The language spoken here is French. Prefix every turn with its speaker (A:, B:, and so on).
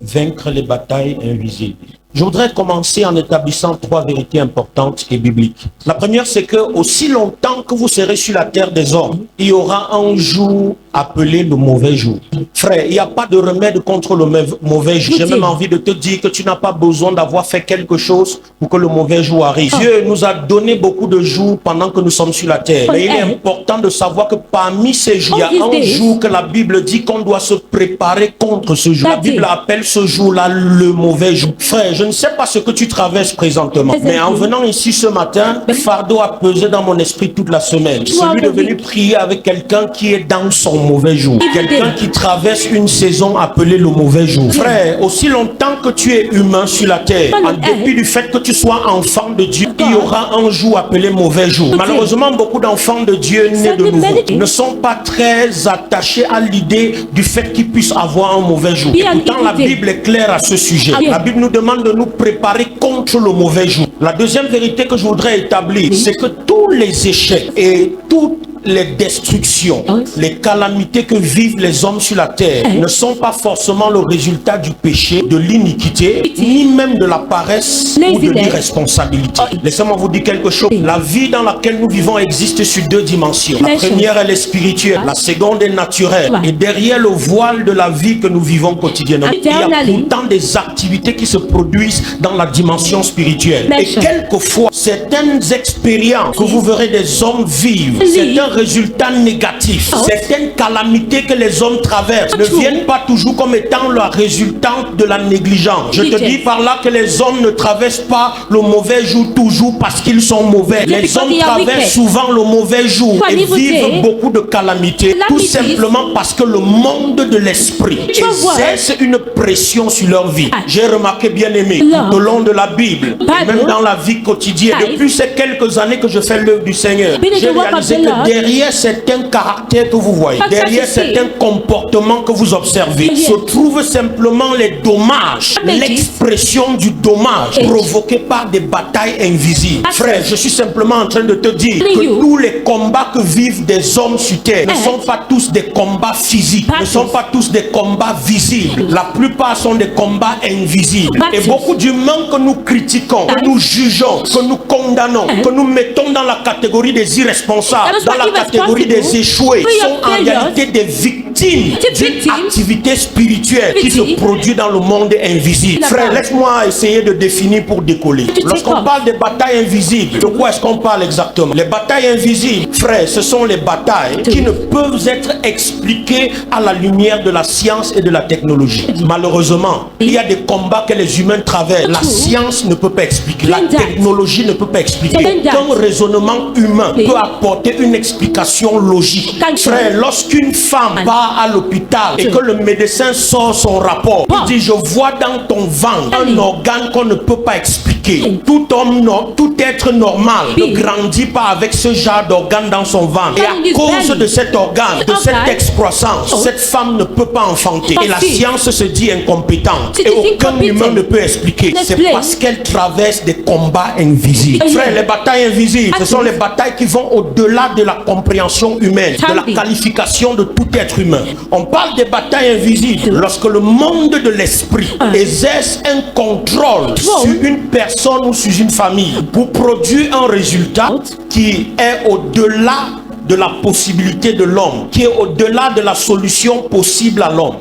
A: vaincre les batailles invisibles. Je voudrais commencer en établissant 3 vérités importantes et bibliques. La première, c'est que aussi longtemps que vous serez sur la terre des hommes, il y aura un jour appelé le mauvais jour. Frère, il n'y a pas de remède contre le mauvais jour. J'ai même envie de te dire que tu n'as pas besoin d'avoir fait quelque chose pour que le mauvais jour arrive. Dieu nous a donné beaucoup de jours pendant que nous sommes sur la terre. Mais il est important de savoir que parmi ces jours, il y a un jour que la Bible dit qu'on doit se préparer contre ce jour. La Bible appelle ce jour-là le mauvais jour. Frère, je ne sais pas ce que tu traverses présentement, mais en venant ici ce matin, le fardeau a pesé dans mon esprit toute la semaine. Celui de venir prier avec quelqu'un qui est dans son mauvais jour. Quelqu'un qui traverse une saison appelée le mauvais jour. Frère, aussi longtemps que tu es humain sur la terre, en dépit du fait que tu sois enfant de Dieu, il y aura un jour appelé mauvais jour. Malheureusement, beaucoup d'enfants de Dieu nés de nouveau ne sont pas très attachés à l'idée du fait qu'ils puissent avoir un mauvais jour. Et pourtant, la Bible est claire à ce sujet. La Bible nous demande de nous préparer contre le mauvais jour. La deuxième vérité que je voudrais établir, c'est que tous les échecs et toutes les destructions, les calamités que vivent les hommes sur la terre ne sont pas forcément le résultat du péché, de l'iniquité, ni même de la paresse ou de l'irresponsabilité. Laissez-moi vous dire quelque chose. La vie dans laquelle nous vivons existe sur 2 dimensions. La première, elle est spirituelle. La seconde est naturelle. Et derrière le voile de la vie que nous vivons quotidiennement, il y a pourtant des activités qui se produisent dans la dimension spirituelle. Et quelquefois, certaines expériences que vous verrez des hommes vivre, certains résultats négatifs, certaines calamités que les hommes traversent ne viennent pas toujours comme étant la résultante de la négligence. Je te dis par là que les hommes ne traversent pas le mauvais jour toujours parce qu'ils sont mauvais. Les hommes traversent souvent le mauvais jour et vivent beaucoup de calamités tout simplement parce que le monde de l'esprit exerce une pression sur leur vie. J'ai remarqué, bien aimé, tout au long de la Bible et même dans la vie quotidienne, depuis ces quelques années que je fais l'œuvre du Seigneur, j'ai réalisé que derrière certains caractères que vous voyez, derrière certains comportements que vous observez, se trouvent simplement les dommages, l'expression du dommage provoqué par des batailles invisibles. Frère, je suis simplement en train de te dire que tous les combats que vivent des hommes sur terre ne sont pas tous des combats physiques, ne sont pas tous des combats visibles. La plupart sont des combats invisibles. Et beaucoup d'humains que nous critiquons, que nous jugeons, que nous condamnons, que nous mettons dans la catégorie des irresponsables, dans la catégorie des échoués, sont en réalité des victimes d'une activité spirituelle qui se produit dans le monde invisible. Frère, laisse-moi essayer de définir pour décoller. Lorsqu'on parle des batailles invisibles, de quoi est-ce qu'on parle exactement? Les batailles invisibles, frère, ce sont les batailles qui ne peuvent être expliquées à la lumière de la science et de la technologie. Malheureusement, il y a des combats que les humains traversent. La science ne peut pas expliquer, la technologie ne peut pas expliquer. Aucun raisonnement humain peut apporter une explication logique. Frère, lorsqu'une femme va à l'hôpital et que le médecin sort son rapport, il dit: je vois dans ton ventre un organe qu'on ne peut pas expliquer. Tout homme, tout être normal ne grandit pas avec ce genre d'organe dans son ventre. Et à cause de cet organe, de cette excroissance, cette femme ne peut pas enfanter. Et la science se dit incompétente. Et aucun humain ne peut expliquer. C'est parce qu'elle traverse des combats invisibles. Frère, les batailles invisibles, ce sont les batailles qui vont au-delà de la compréhension humaine, de la qualification de tout être humain. On parle des batailles invisibles lorsque le monde de l'esprit exerce un contrôle sur une personne ou sur une famille pour produire un résultat qui est au-delà de la possibilité de l'homme, qui est au-delà de la solution possible à l'homme.